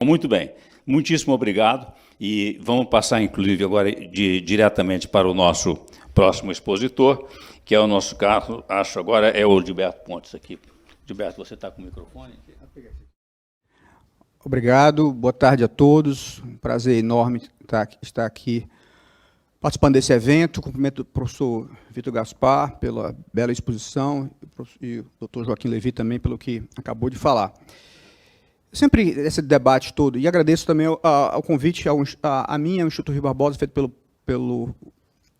Muito bem, muitíssimo obrigado. E vamos passar, inclusive, agora diretamente para o nosso próximo expositor, que é o nosso caso, acho agora, é o Gilberto Pontes aqui. Gilberto, você está com o microfone? Obrigado, boa tarde a todos. Um prazer enorme estar aqui participando desse evento. Cumprimento o professor Vitor Gaspar pela bela exposição e o doutor Joaquim Levi também pelo que acabou de falar. Sempre esse debate todo, e agradeço também ao convite a mim, ao Instituto Rui Barbosa, feito pelo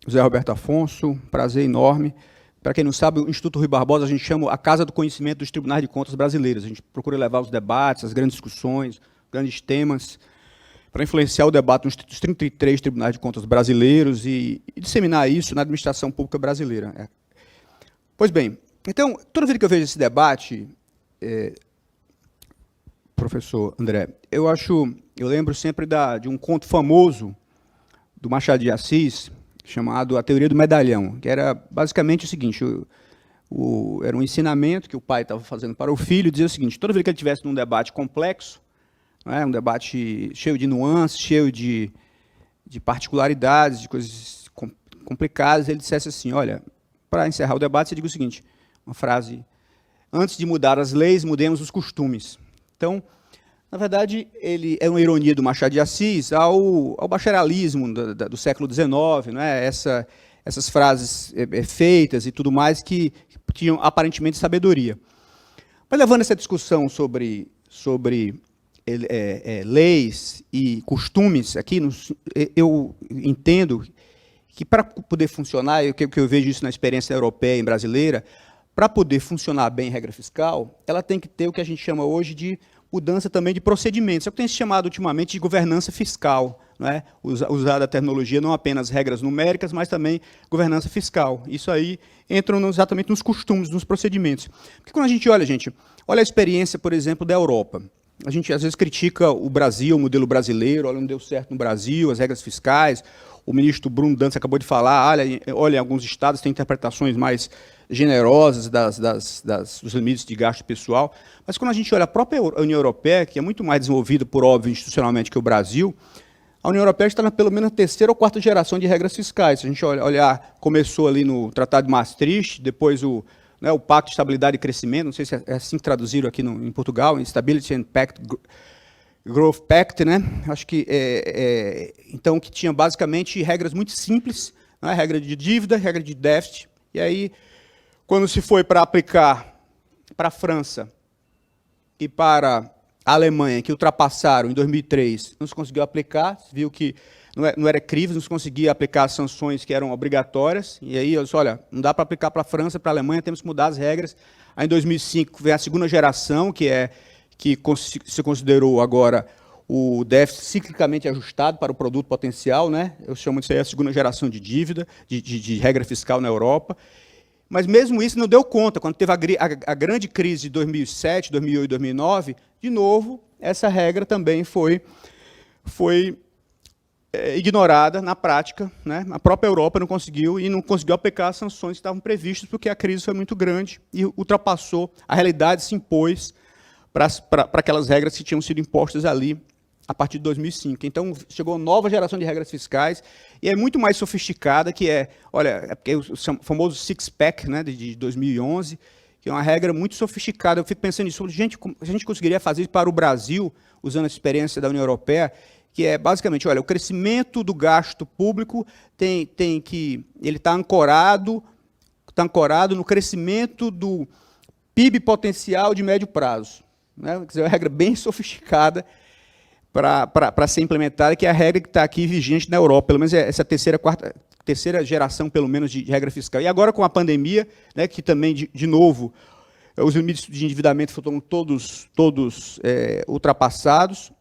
José Roberto Afonso, prazer enorme. Para quem não sabe, o Instituto Rui Barbosa a gente chama a Casa do Conhecimento dos Tribunais de Contas Brasileiros. A gente procura levar os debates, as grandes discussões, grandes temas, para influenciar o debate dos 33 Tribunais de Contas brasileiros e disseminar isso na administração pública brasileira. Pois bem, então, toda vez que eu vejo esse debate, professor André, eu lembro sempre de um conto famoso do Machado de Assis, chamado A Teoria do Medalhão, que era basicamente o seguinte, era um ensinamento que o pai estava fazendo para o filho, dizia o seguinte: toda vez que ele estivesse num debate complexo, um debate cheio de nuances, cheio de particularidades, de coisas complicadas, ele dissesse assim: olha, para encerrar o debate, você diga o seguinte, uma frase: antes de mudar as leis, mudemos os costumes. Então, na verdade, ele é uma ironia do Machado de Assis ao bacharalismo do século XIX, essas frases feitas e tudo mais que tinham aparentemente sabedoria. Mas levando essa discussão sobre leis e costumes, aqui eu entendo que para poder funcionar, que eu vejo isso na experiência europeia e brasileira, para poder funcionar bem a regra fiscal, ela tem que ter o que a gente chama hoje de mudança também de procedimentos. É o que tem se chamado ultimamente de governança fiscal, usada a tecnologia, não apenas regras numéricas, mas também governança fiscal. Isso aí entra exatamente nos costumes, nos procedimentos. Porque quando a gente olha a experiência, por exemplo, da Europa. A gente às vezes critica o Brasil, o modelo brasileiro, olha, não deu certo no Brasil, as regras fiscais. O ministro Bruno Dantas acabou de falar, olha, alguns estados têm interpretações mais generosas dos limites de gasto pessoal. Mas quando a gente olha a própria União Europeia, que é muito mais desenvolvida, por óbvio, institucionalmente que o Brasil, a União Europeia está pelo menos na terceira ou quarta geração de regras fiscais. Se a gente olhar, começou ali no Tratado de Maastricht, depois o Pacto de Estabilidade e Crescimento, não sei se é assim que traduziram aqui em Portugal, Stability and Growth Pact, acho que então que tinha basicamente regras muito simples, regra de dívida, regra de déficit, e aí quando se foi para aplicar para a França e para a Alemanha, que ultrapassaram em 2003, não se conseguiu aplicar, se viu que não era crível, não se conseguia aplicar as sanções que eram obrigatórias, e aí eu disse, olha, não dá para aplicar para a França, para a Alemanha, temos que mudar as regras. Aí em 2005 veio a segunda geração, que se considerou agora o déficit ciclicamente ajustado para o produto potencial, eu chamo isso aí a segunda geração de dívida, de regra fiscal na Europa. Mas mesmo isso não deu conta. Quando teve a grande crise de 2007, 2008, 2009, de novo, essa regra também foi ignorada na prática. A própria Europa não conseguiu aplicar as sanções que estavam previstas, porque a crise foi muito grande e ultrapassou, a realidade se impôs para aquelas regras que tinham sido impostas ali a partir de 2005. Então, chegou uma nova geração de regras fiscais, e é muito mais sofisticada, que porque o famoso Six-Pack, de 2011, que é uma regra muito sofisticada. Eu fico pensando nisso, a gente conseguiria fazer isso para o Brasil, usando a experiência da União Europeia, que é basicamente, olha, o crescimento do gasto público ele está ancorado no crescimento do PIB potencial de médio prazo. Quer dizer, é uma regra bem sofisticada para ser implementada, que é a regra que está aqui vigente na Europa, pelo menos essa terceira geração, pelo menos, de regra fiscal. E agora, com a pandemia, que também, de novo, os limites de endividamento foram todos ultrapassados,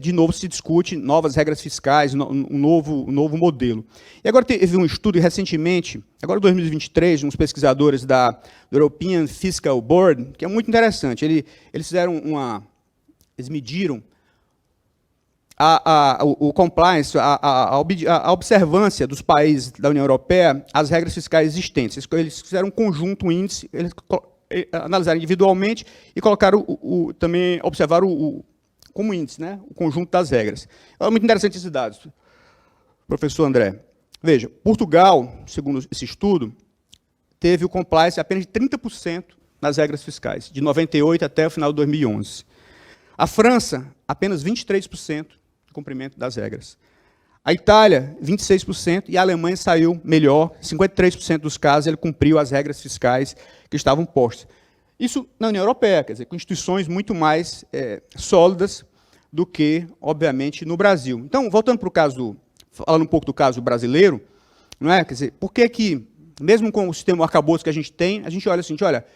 de novo se discute novas regras fiscais, um novo modelo. E agora teve um estudo recentemente, agora em 2023, uns pesquisadores do European Fiscal Board, que é muito interessante. Eles mediram o compliance, a observância dos países da União Europeia às regras fiscais existentes. Eles fizeram um conjunto índice, eles analisaram individualmente e colocaram também observaram como índice, né, o conjunto das regras. É muito interessante esses dados, professor André. Veja, Portugal, segundo esse estudo, teve o compliance apenas de 30% nas regras fiscais, de 98 até o final de 2011. A França, apenas 23% de cumprimento das regras. A Itália, 26%, e a Alemanha saiu melhor, 53% dos casos ele cumpriu as regras fiscais que estavam postas. Isso na União Europeia, quer dizer, com instituições muito mais sólidas do que, obviamente, no Brasil. Então, voltando para o caso, falando um pouco do caso brasileiro, não é? Quer dizer, por que, mesmo com o sistema arcabouço que a gente tem, a gente olha assim, olha,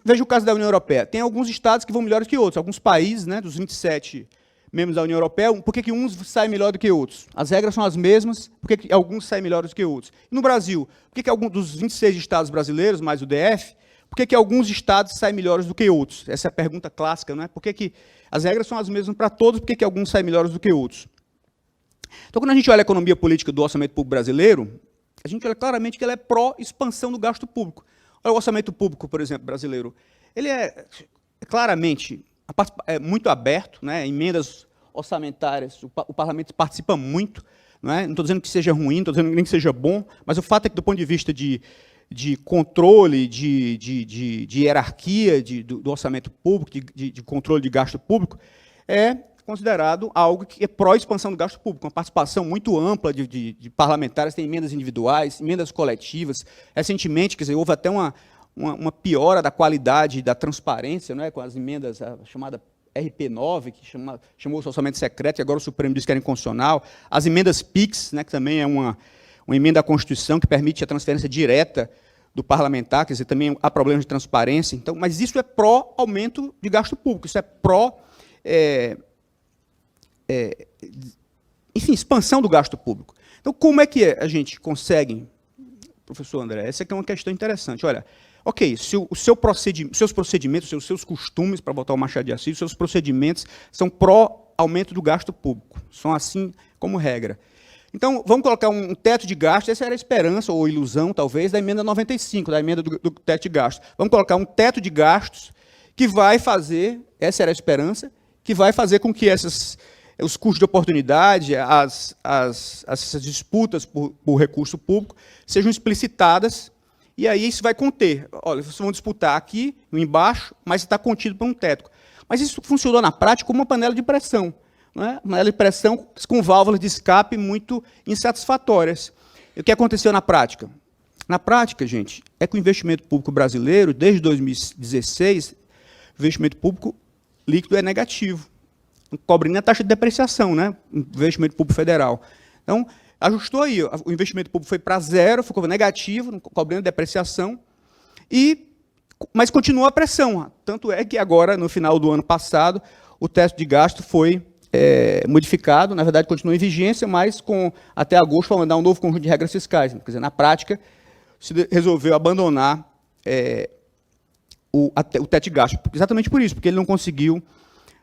veja o caso da União Europeia. Tem alguns estados que vão melhores que outros, alguns países, né, dos 27 membros da União Europeia, por que uns saem melhor do que outros? As regras são as mesmas, por que alguns saem melhores do que outros? E no Brasil, por que alguns dos 26 estados brasileiros, mais o DF, por que alguns estados saem melhores do que outros? Essa é a pergunta clássica, não é? Por que as regras são as mesmas para todos, por que alguns saem melhores do que outros? Então, quando a gente olha a economia política do orçamento público brasileiro, a gente olha claramente que ela é pró-expansão do gasto público. Olha o orçamento público, por exemplo, brasileiro. Ele é claramente muito aberto, né? Emendas orçamentárias, o parlamento participa muito. Não estou dizendo que seja ruim, não estou dizendo nem que seja bom, mas o fato é que, do ponto de vista de controle, de hierarquia do orçamento público, de controle de gasto público, é considerado algo que é pró-expansão do gasto público, uma participação muito ampla de parlamentares, tem emendas individuais, emendas coletivas. Recentemente, quer dizer, houve até uma piora da qualidade da transparência, não é, com as emendas, a chamada RP9, que chamou-se orçamento secreto, e agora o Supremo diz que era inconstitucional. As emendas PIX, né, que também é uma emenda à Constituição que permite a transferência direta do parlamentar, quer dizer, também há problemas de transparência. Então, mas isso é pró-aumento de gasto público, isso é enfim, expansão do gasto público. Então, como é que a gente consegue, professor André, essa aqui é uma questão interessante. Olha, ok, seus procedimentos, os seus costumes, para botar o Machado de Assis, os seus procedimentos são pró-aumento do gasto público, são assim como regra. Então, vamos colocar um teto de gastos, essa era a esperança, ou ilusão, talvez, da emenda 95, da emenda do teto de gastos. Vamos colocar um teto de gastos que vai fazer, essa era a esperança, que vai fazer com que os custos de oportunidade, as disputas por recurso público sejam explicitadas, e aí isso vai conter. Olha, vocês vão disputar aqui, embaixo, mas está contido por um teto. Mas isso funcionou na prática como uma panela de pressão. Não é? Uma panela de pressão com válvulas de escape muito insatisfatórias. E o que aconteceu na prática? Na prática, gente, é que o investimento público brasileiro, desde 2016, o investimento público líquido é negativo. Não cobre nem a taxa de depreciação, né? Investimento público federal. Então, ajustou aí, o investimento público foi para zero, ficou negativo, não cobrando depreciação, mas continua a pressão. Tanto é que agora, no final do ano passado, o teto de gasto foi modificado, na verdade continua em vigência, mas até agosto para mandar um novo conjunto de regras fiscais. Quer dizer, na prática, se resolveu abandonar o teto de gasto, exatamente por isso, porque ele não conseguiu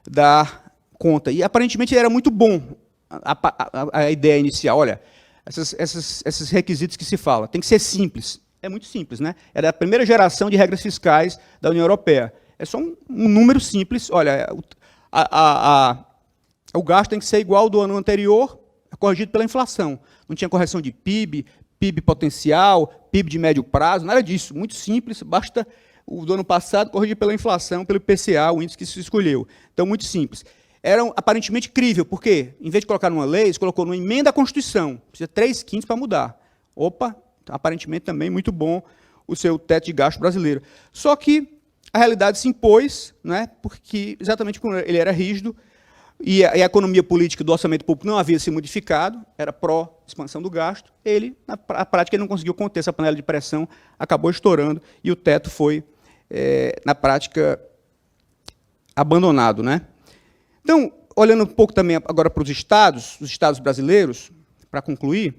dar conta. E, aparentemente, era muito bom a ideia inicial. Olha, esses requisitos que se fala, tem que ser simples. É muito simples, né? Era a primeira geração de regras fiscais da União Europeia. É só um número simples. Olha, o gasto tem que ser igual ao do ano anterior, corrigido pela inflação. Não tinha correção de PIB, PIB potencial, PIB de médio prazo, nada disso. Muito simples, basta o do ano passado corrigir pela inflação, pelo IPCA, o índice que se escolheu. Então, muito simples. Era aparentemente crível, porque, em vez de colocar numa lei, se colocou numa emenda à Constituição. Precisa 3/5 para mudar. Opa, aparentemente também muito bom o seu teto de gasto brasileiro. Só que a realidade se impôs, né, porque exatamente porque ele era rígido, e a economia política do orçamento público não havia se modificado, era pró-expansão do gasto, na prática, ele não conseguiu conter essa panela de pressão, acabou estourando, e o teto foi, na prática, abandonado, né? Então, olhando um pouco também agora para os estados brasileiros, para concluir,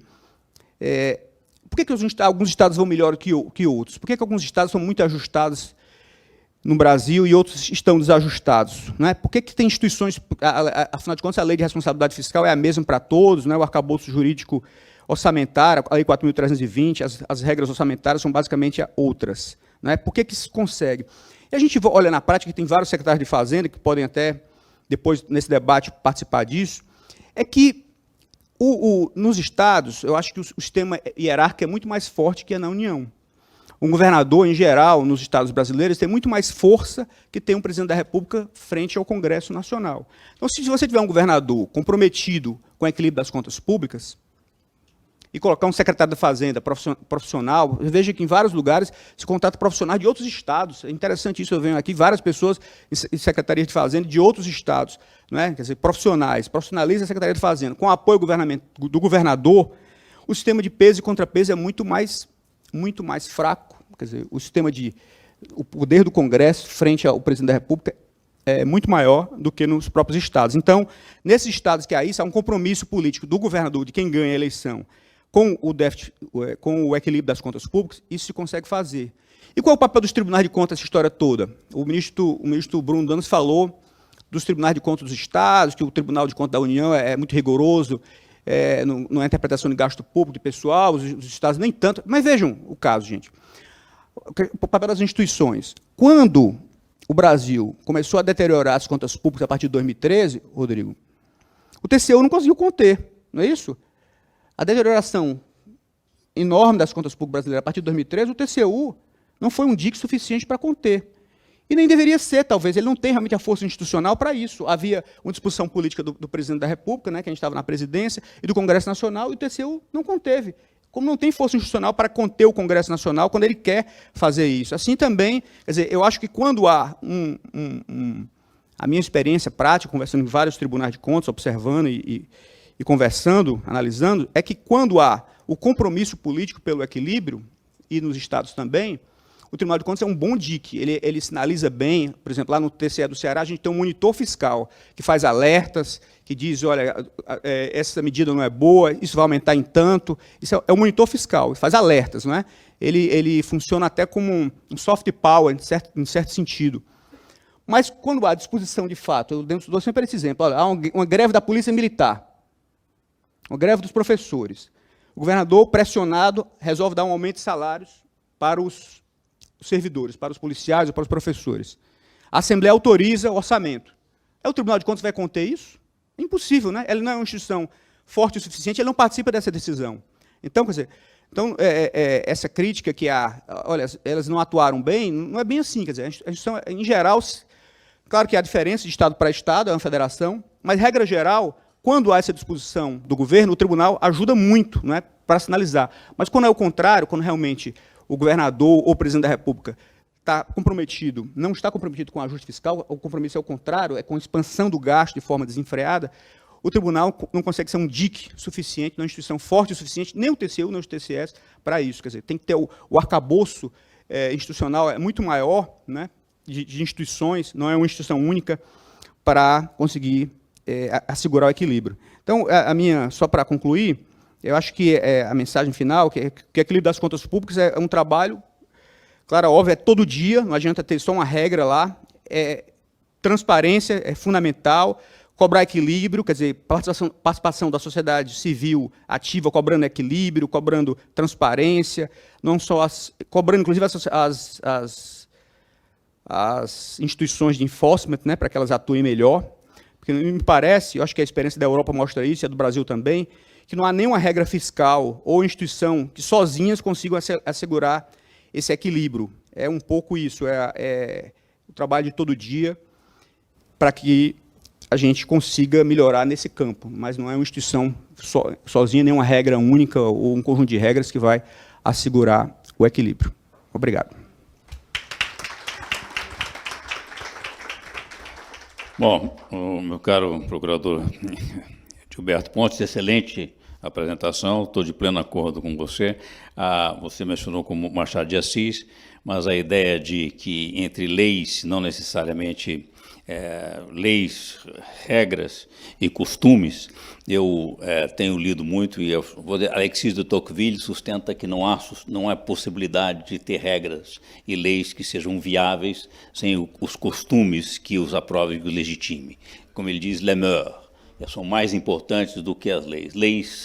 por que alguns estados vão melhor que outros? Por que alguns estados são muito ajustados no Brasil e outros estão desajustados? Não é? Por que tem instituições, afinal de contas, a lei de responsabilidade fiscal é a mesma para todos, não é? O arcabouço jurídico orçamentário, a lei 4.320, as regras orçamentárias são basicamente outras. Não é? Por que isso consegue? E a gente olha na prática, que tem vários secretários de Fazenda que podem até depois, nesse debate, participar disso, é que nos estados, eu acho que o sistema hierárquico é muito mais forte que na União. Um governador, em geral, nos estados brasileiros, tem muito mais força que tem um presidente da República frente ao Congresso Nacional. Então, se você tiver um governador comprometido com o equilíbrio das contas públicas e colocar um secretário da Fazenda profissional, veja que em vários lugares se contrata profissionais de outros estados. É interessante isso, eu venho aqui, várias pessoas em secretarias de Fazenda de outros estados, não é? Quer dizer, profissionaliza a Secretaria de Fazenda. Com o apoio do governador, o sistema de peso e contrapeso é muito mais fraco. Quer dizer, o poder do Congresso frente ao presidente da República é muito maior do que nos próprios estados. Então, nesses estados que há isso, há um compromisso político do governador, de quem ganha a eleição, com o equilíbrio das contas públicas, isso se consegue fazer. E qual é o papel dos tribunais de contas nessa história toda? O ministro Bruno Dantas falou dos tribunais de contas dos estados, que o Tribunal de Contas da União é muito rigoroso, não é interpretação de gasto público, de pessoal, os estados nem tanto. Mas vejam o caso, gente. O papel das instituições. Quando o Brasil começou a deteriorar as contas públicas a partir de 2013, Rodrigo, o TCU não conseguiu conter, não é isso? A deterioração enorme das contas públicas brasileiras a partir de 2013, o TCU não foi um dique suficiente para conter. E nem deveria ser, talvez. Ele não tem realmente a força institucional para isso. Havia uma disposição política do presidente da República, né, que a gente estava na presidência, e do Congresso Nacional, e o TCU não conteve. Como não tem força institucional para conter o Congresso Nacional quando ele quer fazer isso. Assim também, quer dizer, eu acho que quando há a minha experiência prática, conversando em vários tribunais de contas, observando e conversando, analisando, é que quando há o compromisso político pelo equilíbrio, e nos estados também, o Tribunal de Contas é um bom dique, ele sinaliza bem, por exemplo, lá no TCE do Ceará, a gente tem um monitor fiscal, que faz alertas, que diz, olha, essa medida não é boa, isso vai aumentar em tanto, isso é o monitor fiscal, faz alertas, não é? Ele funciona até como um soft power, em certo sentido. Mas quando há disposição de fato, eu dou sempre esse exemplo, olha, há uma greve da Polícia Militar, uma greve dos professores, o governador, pressionado, resolve dar um aumento de salários para os servidores, para os policiais ou para os professores. A Assembleia autoriza o orçamento. O Tribunal de Contas vai conter isso? É impossível, né? Ele não é uma instituição forte o suficiente, ele não participa dessa decisão. Então, quer dizer, essa crítica que há, olha, elas não atuaram bem, não é bem assim, quer dizer, a instituição, em geral, claro que há diferença de Estado para Estado, é uma federação, mas, regra geral, quando há essa disposição do governo, o tribunal ajuda muito, não é, para sinalizar. Mas quando é o contrário, quando realmente o governador ou o presidente da República está comprometido, não está comprometido com o ajuste fiscal, o compromisso é o contrário, é com a expansão do gasto de forma desenfreada, o tribunal não consegue ser um dique suficiente, não é uma instituição forte o suficiente, nem o TCU, nem os TCS, para isso. Quer dizer, tem que ter o arcabouço institucional é muito maior, né, de instituições, não é uma instituição única para conseguir assegurar o equilíbrio. Então, só para concluir, eu acho que a mensagem final, que o equilíbrio das contas públicas é um trabalho, claro, óbvio, é todo dia, não adianta ter só uma regra lá, transparência é fundamental, cobrar equilíbrio, quer dizer, participação da sociedade civil ativa, cobrando equilíbrio, cobrando transparência, não só cobrando, inclusive, as instituições de enforcement, né, para que elas atuem melhor, porque me parece, eu acho que a experiência da Europa mostra isso, e a do Brasil também, que não há nenhuma regra fiscal ou instituição que sozinhas consigam assegurar esse equilíbrio. É um pouco isso, o trabalho de todo dia para que a gente consiga melhorar nesse campo, mas não é uma instituição sozinha, nenhuma regra única ou um conjunto de regras que vai assegurar o equilíbrio. Obrigado. Bom, o meu caro procurador Gilberto Pontes, excelente apresentação, estou de pleno acordo com você. Você mencionou como Machado de Assis, mas a ideia de que entre leis, não necessariamente leis, regras e costumes, eu tenho lido muito, e Alexis de Tocqueville sustenta que não há possibilidade de ter regras e leis que sejam viáveis sem os costumes que os aprovem e os legitime. Como ele diz, les mœurs. São mais importantes do que as leis. Leis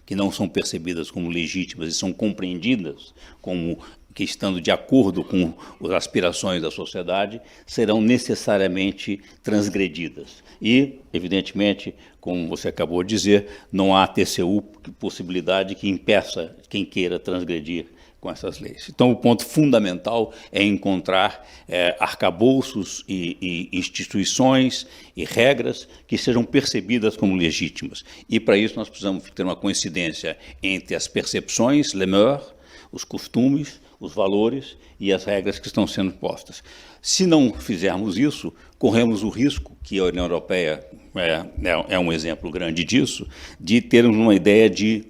que não são percebidas como legítimas e são compreendidas como que, estando de acordo com as aspirações da sociedade, serão necessariamente transgredidas. E, evidentemente, como você acabou de dizer, não há TCU possibilidade que impeça quem queira transgredir com essas leis. Então, o ponto fundamental é encontrar arcabouços e instituições e regras que sejam percebidas como legítimas. E, para isso, nós precisamos ter uma coincidência entre as percepções, les mœurs, os costumes, os valores e as regras que estão sendo postas. Se não fizermos isso, corremos o risco, que a União Europeia é um exemplo grande disso, de termos uma ideia de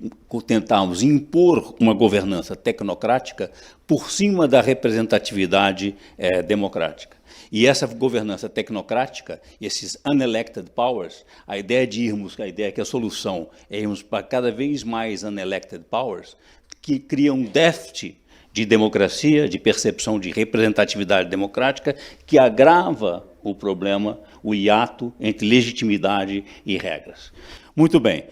tentarmos impor uma governança tecnocrática por cima da representatividade democrática. E essa governança tecnocrática, esses unelected powers, a ideia que a solução é irmos para cada vez mais unelected powers, que cria um déficit de democracia, de percepção de representatividade democrática, que agrava o problema, o hiato entre legitimidade e regras. Muito bem.